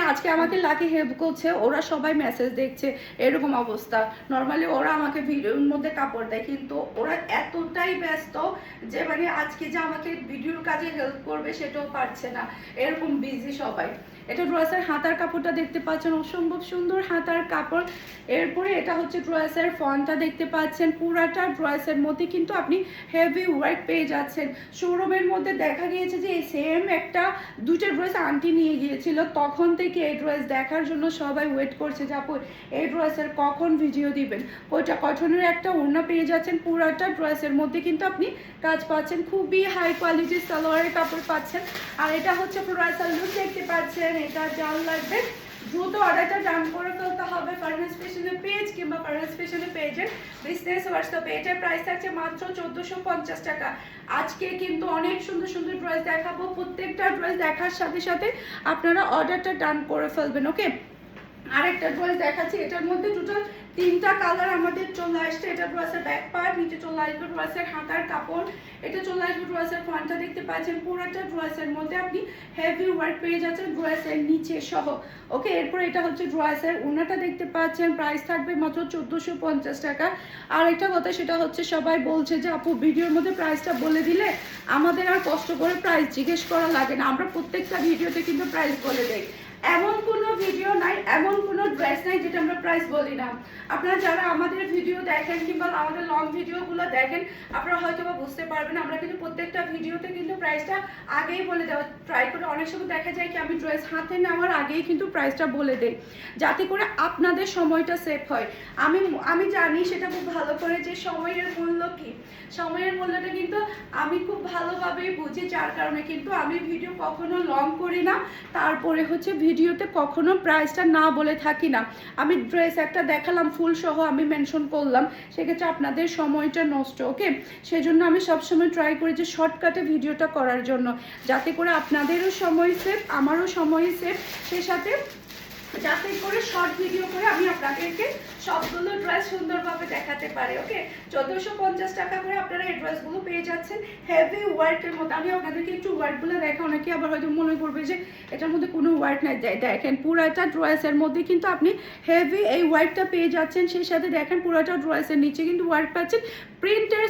আজকে আমাকে lucky help করছে, ওরা সবাই মেসেজ দেখছে, এরকম অবস্থা। নর্মালি ওরা আমাকে ভিডিওর মধ্যে কাপড় দেয়, কিন্তু ওরা এতটাই ব্যস্ত যে মানে আজকে যে আমাকে ভিডিওর কাজে হেল্প করবে সেটাও পারছে না, এরকম বিজি সবাই। এটা ড্রেসের হাতার কাপড়টা দেখতে পাচ্ছেন, অসম্ভব সুন্দর হাতার কাপড়। এরপরে এটা হচ্ছে ড্রেসের ফন্টটা দেখতে পাচ্ছেন, পুরাটা ড্রেসের মধ্যে কিন্তু আপনি হেভি ওয়ার্ক পেয়ে যাচ্ছেন। শোরুমের মধ্যে দেখা গিয়েছে যে সেম একটা দুইটা ড্রেস আন্টি নিয়ে গিয়েছিল, তখন থেকে এই ড্রেস দেখার জন্য সবাই ওয়েট করছে যে আপু এই ড্রেসের কখন ভিডিও দিবেন। ওইটা কটনের একটা ওড়না পেয়ে যাচ্ছেন, পুরাটা ড্রেসের মধ্যে কিন্তু আপনি কাজ পাচ্ছেন, খুবই হাই কোয়ালিটির সালোয়ারের কাপড় পাচ্ছেন। আর এটা হচ্ছে ড্রেসের লুক দেখতে পাচ্ছেন। এটা জাল লাগবে দ্রুত অর্ডারটা ডান করে ফেলতে হবে ফারহানা ফ্যাশনের পেজ কিংবা ফারহানা ফ্যাশনের পেজের বিজনেস হোয়াটসঅ্যাপে। এটার প্রাইস থাকছে মাত্র 1450 টাকা। আজকে কিন্তু অনেক সুন্দর সুন্দর ড্রেস দেখাবো, প্রত্যেকটা ড্রেস দেখার সাথে সাথে আপনারা অর্ডারটা ডান করে ফেলবেন। ওকে, আরেকটা ড্রেস দেখাচ্ছি, এটার মধ্যে টোটাল 3টা কালার আমাদের চলে আসছে। এটা ড্রেসের ব্যাক পার্ট, নিচে চলে আসবে ড্রেসের হাতার কাপড়, এটা চলে আসবে ড্রেসের ফ্রন্টটা দেখতে পাচ্ছেন। পুরোটা ড্রেসের মধ্যে আপনি হেভি ওয়ার্ক পেয়ে যাচ্ছেন ড্রেসের নিচে সহ। ওকে, এরপর এটা হচ্ছে ড্রেসের ওনাটা দেখতে পাচ্ছেন, প্রাইস থাকবে মাত্র 1450 টাকা। আর একটা কথা সেটা হচ্ছে সবাই বলছে যে আপু ভিডিওর মধ্যে প্রাইসটা বলে দিলে আমাদের আর কষ্ট করে প্রাইস জিজ্ঞেস করা লাগে না, আমরা প্রত্যেকটা ভিডিওতে কিন্তু প্রাইস বলে দেই। এমন কোনো ভিডিও নাই, এমন কোনো ড্রেস নাই যেটা আমরা প্রাইস বলি না। আপনারা যারা আমাদের ভিডিও দেখেন কিংবা আমাদের লং ভিডিওগুলো দেখেন, আপনারা হয়তো বা বুঝতে পারবেন আমরা কিন্তু প্রত্যেকটা ভিডিওতে কিন্তু প্রাইসটা আগেই বলে দেওয়া ট্রাই করে। অনেক সময় দেখা যায় কি আমি ড্রেস হাতে নেওয়ার আগেই কিন্তু প্রাইসটা বলে দেই, যাতে করে আপনাদের সময়টা সেভ হয়। আমি জানি সেটা খুব ভালো করে যে সময়ের মূল্য কি, সময়ের মূল্যটা কিন্তু আমি খুব ভালোভাবেই বুঝি, যার কারণে কিন্তু আমি ভিডিও কখনো লং করি না, তারপরে হচ্ছে ভিডিওতে কখনো প্রাইসটা না বলে থাকি না। আমি ড্রেস একটা দেখালাম ফুল সহ আমি মেনশন করলাম, সেক্ষেত্রে আপনাদের সময়টা নষ্ট। ওকে, সেজন্য আমি সবসময় ট্রাই করি যে শর্টকাটে ভিডিওটা করার জন্য, যাতে করে আপনাদেরও সময় সেভ, আমারও সময় সেভ, সে সাথে যাতে করে শর্ট ভিডিও করে আমি আপনাদেরকে সবগুলো ড্রেস সুন্দরভাবে দেখাতে পারি। ওকে, 1450 টাকা করে আপনারা এই ড্রেসগুলো পেয়ে যাচ্ছেন হেভি ওয়ার্কের মধ্যে। আমি আপনাদেরকে একটু ওয়ার্কগুলো দেখা, অনেকে আবার হয়তো মনে করবে যে এটার মধ্যে কোনো ওয়ার্ক নাই। দেখেন পুরাটা ড্রেসের মধ্যে কিন্তু আপনি হেভি এই ওয়ার্কটা পেয়ে যাচ্ছেন, সেই সাথে দেখেন পুরাটা ড্রেসের নিচে কিন্তু ওয়ার্ক পাচ্ছেন প্রিন্টের